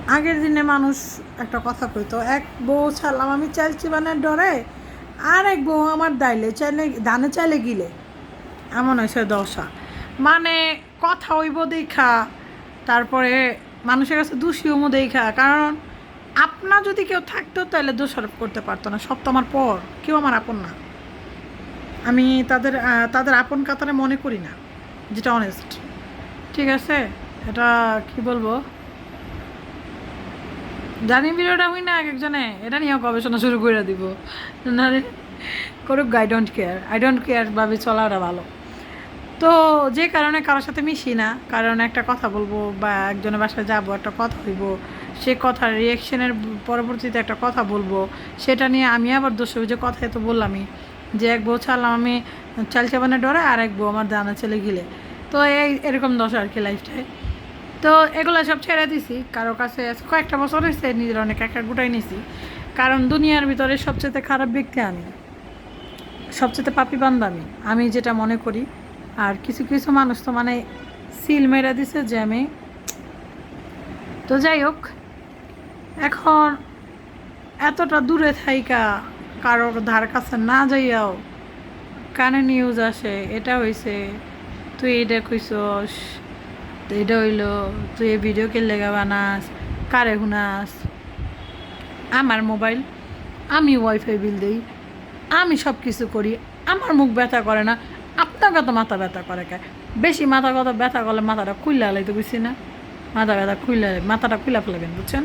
আগের দিনে মানুষ একটা কথা কইতো, এক বউ ছাড়লাম আমি চাল চিবানের ডরে, আর এক বউ আমার ধানে চাইলে গিলে। এমন হয়েছে দশা। মানে কথা হইব দেখা, তারপরে মানুষের কাছে দোষীও দেখা। কারণ আপনা যদি কেউ থাকতো তাহলে দোষারোপ করতে পারতো না। সব তো আমার পর, কেউ আমার আপন না। আমি তাদের আপন কাতারে মনে করি না, যেটা অনেস্ট। ঠিক আছে, এটা কি বলবো জানি, ভিডিওটা হই না এক একজনে এটা নিয়েও গবেষণা শুরু করে দিব। না রে, করুক, আই ডোন্ট কেয়ার ভাবে চলাটা ভালো। তো যে কারণে কারোর সাথে মিশি না, কারণ একটা কথা বলবো বা একজনের বাসায় যাবো, একটা কথা হইব, সে কথার রিয়েকশনের পরবর্তীতে একটা কথা বলবো, সেটা নিয়ে আমি আবার দোষ হইব যে কথাই তো বললামই যে এক বউ ছাড়লাম আমি চাল চাবানে ডরে, আর এক বউ আমার দানা ছেলে গিলে। তো এরকম দোষ আর কি লাইফটায়। তো এগুলো সব ছেড়ে দিছি, কারো কাছে কয়েকটা বছর হয়েছে নিজের অনেক একা গুটাই নিছি। কারণ দুনিয়ার ভিতরে সবচেয়ে খারাপ ব্যক্তি আমি, সবচেয়ে পাপি বান্দা আমি যেটা মনে করি। আর কিছু কিছু মানুষ তো মানে সিল মেরে দিছে যে আমি। তো যাই হোক, এখন এতটা দূরে থাইকা কারোর ধার কাছে না যাইয়াও কানে নিউজ আসে, এটা হইছে, তুই এটা কইছস, তো এটা হইলো, তুই এই ভিডিও কে লেগা বানাস, কারে হুনাস। আমার মোবাইল, আমি ওয়াইফাই বিল দিই, আমি সব কিছু করি, আমার মুখ ব্যথা করে না, আপনাকে তো মাথা ব্যথা করে কে? বেশি মাথা কথা ব্যথা করলে মাথাটা খুললে আলাই তো বুঝছি না, মাথা ব্যথা খুললে মাথাটা খুলে ফেলাবেন, বুঝছেন?